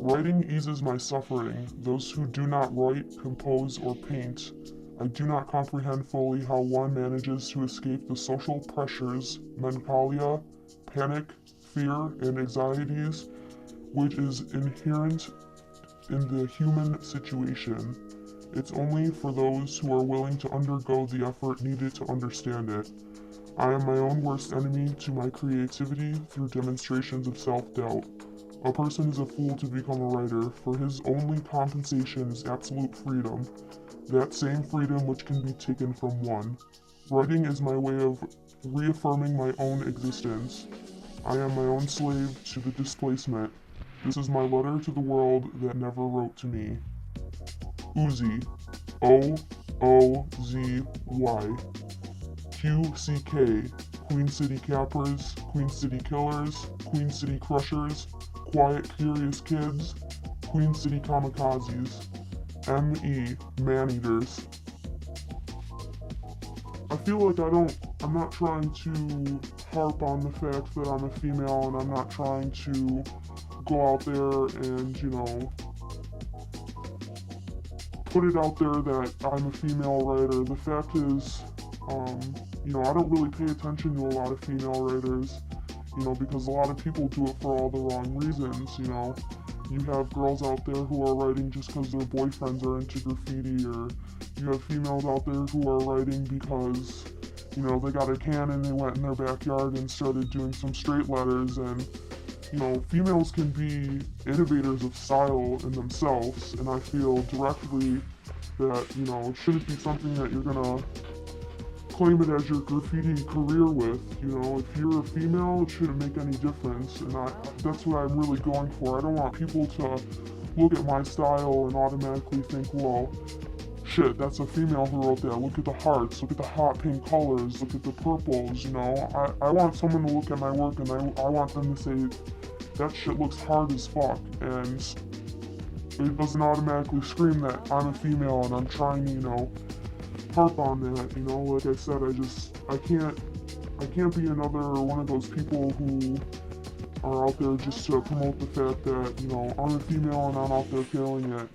Writing eases my suffering. Those who do not write, compose, or paint. I do not comprehend fully how one manages to escape the social pressures, melancholia, panic, fear, and anxieties, which is inherent in the human situation. It's only for those who are willing to undergo the effort needed to understand it. I am my own worst enemy to my creativity through demonstrations of self-doubt. A person is a fool to become a writer, for his only compensation is absolute freedom, that same freedom which can be taken from one. Writing is my way of reaffirming my own existence. I am my own slave to the displacement. This is my letter to the world that never wrote to me. Uzi. O-O-Z-Y. Q-C-K. Queen City Cappers, Queen City Killers, Queen City Crushers, Quiet Curious Kids, Queen City Kamikazes. M.E. Man-Eaters. I feel like I'm not trying to harp on the fact that I'm a female, and I'm not trying to go out there and, put it out there that I'm a female writer. The fact is, I don't really pay attention to a lot of female writers, because a lot of people do it for all the wrong reasons, You have girls out there who are writing just because their boyfriends are into graffiti, or you have females out there who are writing because, they got a can and they went in their backyard and started doing some straight letters. And, females can be innovators of style in themselves, and I feel directly that, it shouldn't be something that you're gonna claim it as your graffiti career with. If you're a female, it shouldn't make any difference, and that's what I'm really going for. I don't want people to look at my style and automatically think, well, shit, that's a female who wrote that. Look at the hearts, look at the hot pink colors, look at the purples, I want someone to look at my work and I want them to say, that shit looks hard as fuck, and it doesn't automatically scream that I'm a female and I'm trying to, harp on that, like I said, I can't be another one of those people who are out there just to promote the fact that, I'm a female and I'm out there killing it.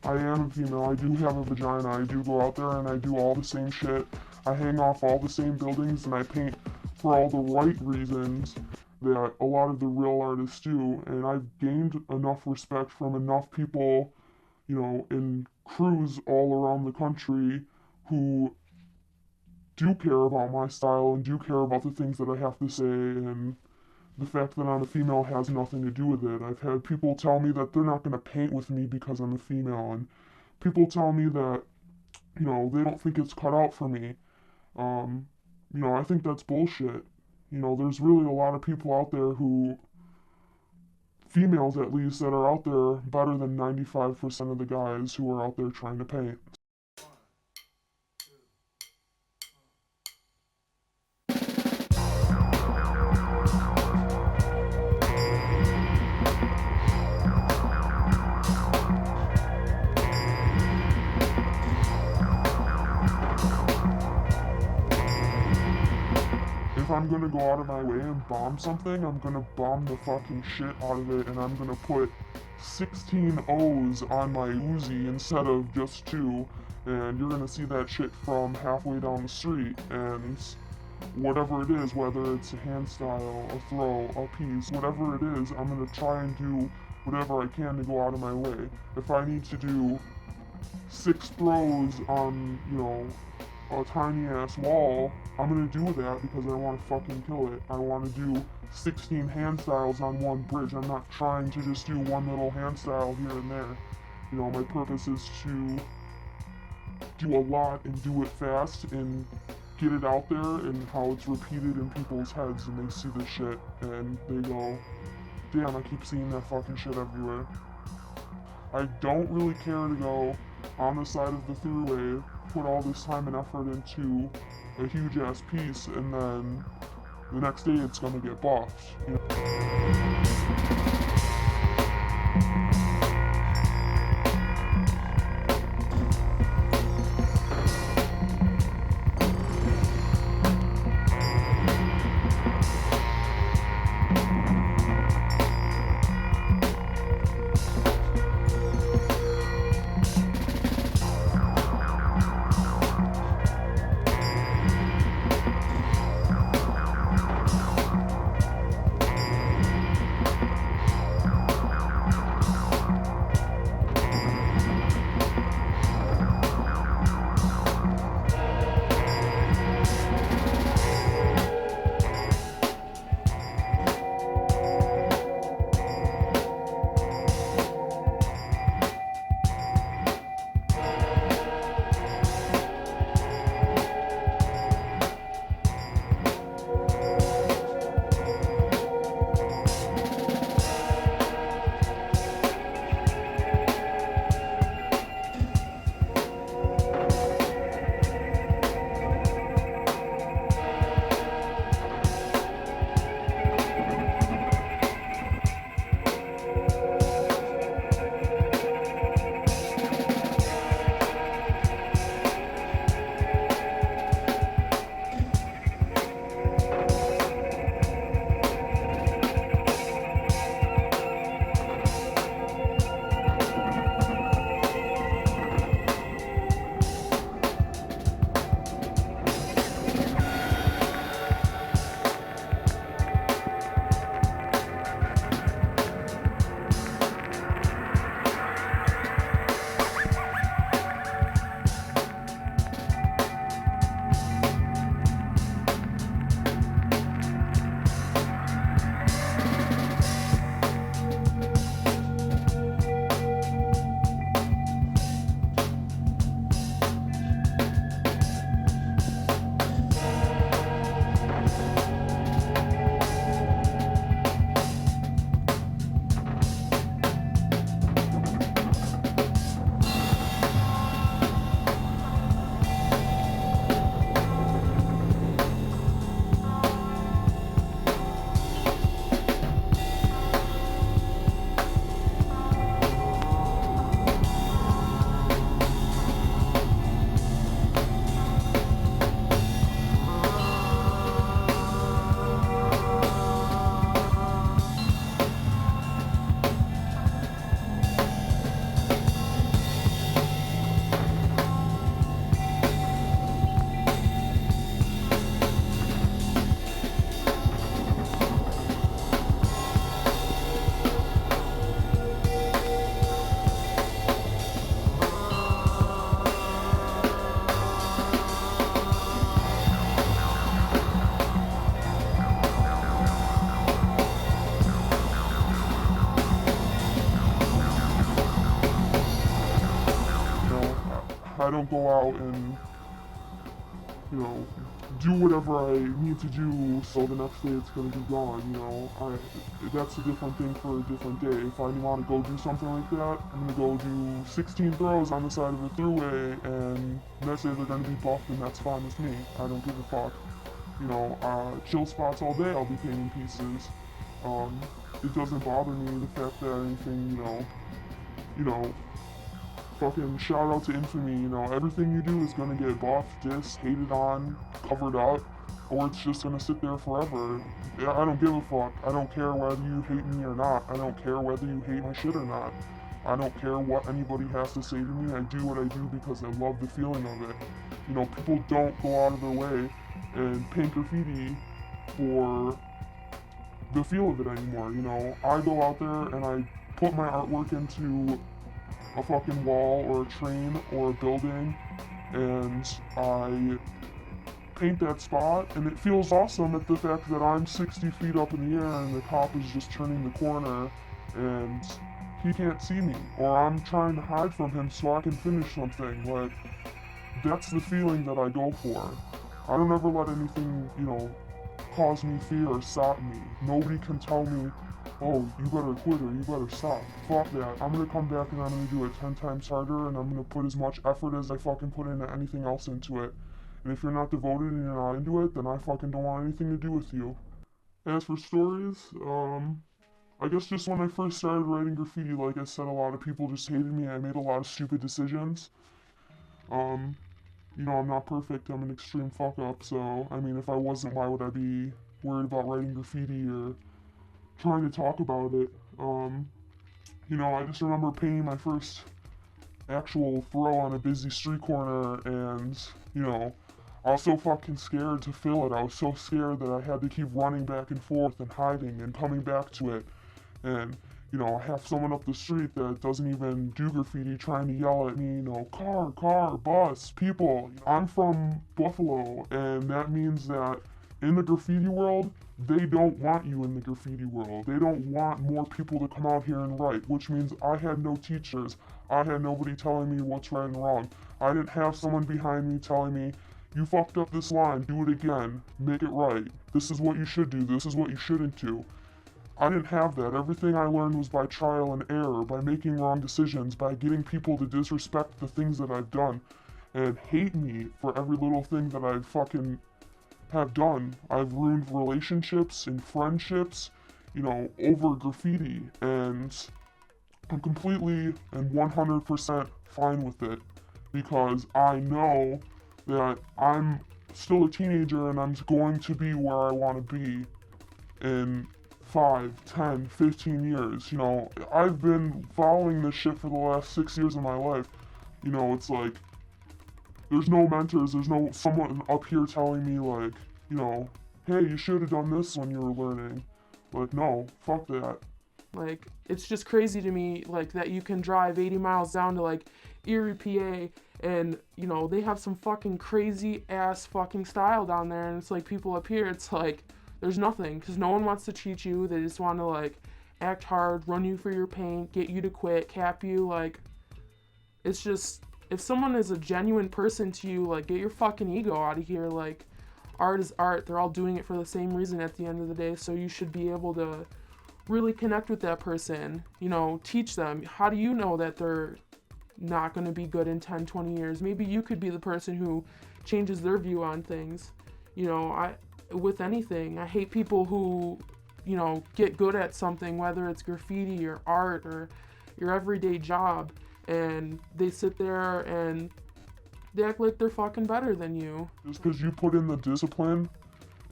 I am a female, I do have a vagina, I do go out there and I do all the same shit, I hang off all the same buildings, and I paint for all the right reasons that a lot of the real artists do, and I've gained enough respect from enough people, in crews all around the country who do care about my style and do care about the things that I have to say, and the fact that I'm a female has nothing to do with it. I've had people tell me that they're not going to paint with me because I'm a female, and people tell me that, they don't think it's cut out for me. I think that's bullshit. There's really a lot of people out there who, females at least, that are out there better than 95% of the guys who are out there trying to paint. If I'm gonna go out of my way and bomb something, I'm gonna bomb the fucking shit out of it, and I'm gonna put 16 O's on my Uzi instead of just 2, and you're gonna see that shit from halfway down the street, and whatever it is, whether it's a hand style, a throw, a piece, whatever it is, I'm gonna try and do whatever I can to go out of my way. If I need to do 6 throws on, a tiny ass wall, I'm gonna do that because I want to fucking kill it. I want to do 16 hand styles on one bridge. I'm not trying to just do one little hand style here and there. My purpose is to do a lot and do it fast and get it out there, and how it's repeated in people's heads, and they see the shit and they go, damn, I keep seeing that fucking shit everywhere. I don't really care to go on the side of the throughway, put all this time and effort into a huge ass piece, and then the next day it's gonna get buffed. don't go out and, you know, do whatever I need to do so the next day it's gonna be gone, you know. That's a different thing for a different day. If I want to go do something like that, I'm gonna go do 16 throws on the side of the thruway, and next day they're gonna be buffed, and that's fine with me. I don't give a fuck. You know, chill spots all day I'll be painting pieces. It doesn't bother me the fact that anything, you know, fucking shout out to Infamy, you know, everything you do is gonna get buffed, dissed, hated on, covered up, or it's just gonna sit there forever. I don't give a fuck. I don't care whether you hate me or not. I don't care whether you hate my shit or not. I don't care what anybody has to say to me. I do what I do because I love the feeling of it. You know, people don't go out of their way and paint graffiti for the feel of it anymore, you know. I go out there and I put my artwork into a fucking wall or a train or a building, and I paint that spot, and it feels awesome at the fact that I'm 60 feet up in the air and the cop is just turning the corner and he can't see me, or I'm trying to hide from him so I can finish something. Like, that's the feeling that I go for. I don't ever let anything, you know, cause me fear or stop me. Nobody can tell me, oh, you better quit or you better stop. Fuck that. I'm gonna come back and I'm gonna do it 10 times harder, and I'm gonna put as much effort as I fucking put into anything else into it. And if you're not devoted and you're not into it, then I fucking don't want anything to do with you. As for stories, I guess just when I first started writing graffiti, like I said, a lot of people just hated me. I made a lot of stupid decisions. You know, I'm not perfect. I'm an extreme fuck up. So, I mean, if I wasn't, why would I be worried about writing graffiti or trying to talk about it? You know, I just remember painting my first actual throw on a busy street corner, and, you know, I was so fucking scared to fill it. I was so scared that I had to keep running back and forth and hiding and coming back to it. And, you know, I have someone up the street that doesn't even do graffiti trying to yell at me, you know, car, bus, people. I'm from Buffalo, and that means that in the graffiti world, they don't want you in the graffiti world. They don't want more people to come out here and write, which means I had no teachers. I had nobody telling me what's right and wrong. I didn't have someone behind me telling me, you fucked up this line, do it again, make it right. This is what you should do, this is what you shouldn't do. I didn't have that. Everything I learned was by trial and error, by making wrong decisions, by getting people to disrespect the things that I've done and hate me for every little thing that I fucking have done. I've ruined relationships and friendships, you know, over graffiti, and I'm completely and 100% fine with it because I know that I'm still a teenager and I'm going to be where I want to be in 5, 10, 15 years. You know, I've been following this shit for the last 6 years of my life. You know, it's like, there's no mentors, there's no someone up here telling me like, you know, hey, you should have done this when you were learning. Like, no, fuck that. Like, it's just crazy to me, like, that you can drive 80 miles down to, like, Erie, PA, and, you know, they have some fucking crazy-ass fucking style down there, and it's like, people up here, it's like, there's nothing, because no one wants to cheat you, they just want to, like, act hard, run you for your paint, get you to quit, cap you, like, it's just, if someone is a genuine person to you, like, get your fucking ego out of here, like, art is art, they're all doing it for the same reason at the end of the day, so you should be able to really connect with that person, you know, teach them. How do you know that they're not going to be good in 10, 20 years? Maybe you could be the person who changes their view on things. You know, with anything, I hate people who, you know, get good at something, whether it's graffiti or art or your everyday job, and they sit there and they act like they're fucking better than you. Just because you put in the discipline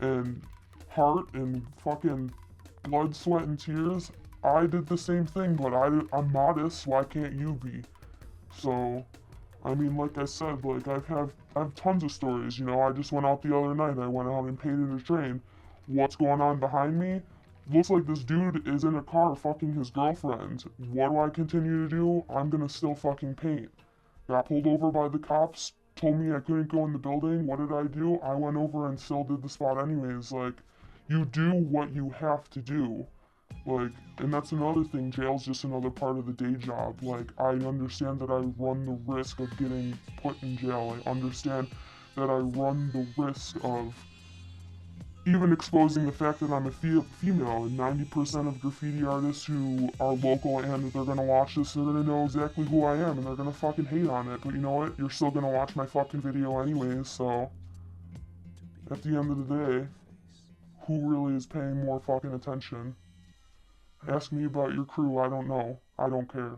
and heart and fucking blood, sweat, and tears, I did the same thing, but I'm modest, why can't you be? So, I mean, like I said, like I have tons of stories, you know. I just went out the other night, I went out and painted a train. What's going on behind me? Looks like this dude is in a car fucking his girlfriend. What do I continue to do? I'm gonna still fucking paint. Got pulled over by the cops, told me I couldn't go in the building. What did I do? I went over and still did the spot anyways. Like, you do what you have to do. Like, and that's another thing, jail's just another part of the day job. Like, I understand that I run the risk of getting put in jail. I understand that I run the risk of even exposing the fact that I'm a female. And 90% of graffiti artists who are local and they're gonna watch this, they're gonna know exactly who I am and they're gonna fucking hate on it. But you know what? You're still gonna watch my fucking video anyways, so at the end of the day, who really is paying more fucking attention? Ask me about your crew, I don't know. I don't care.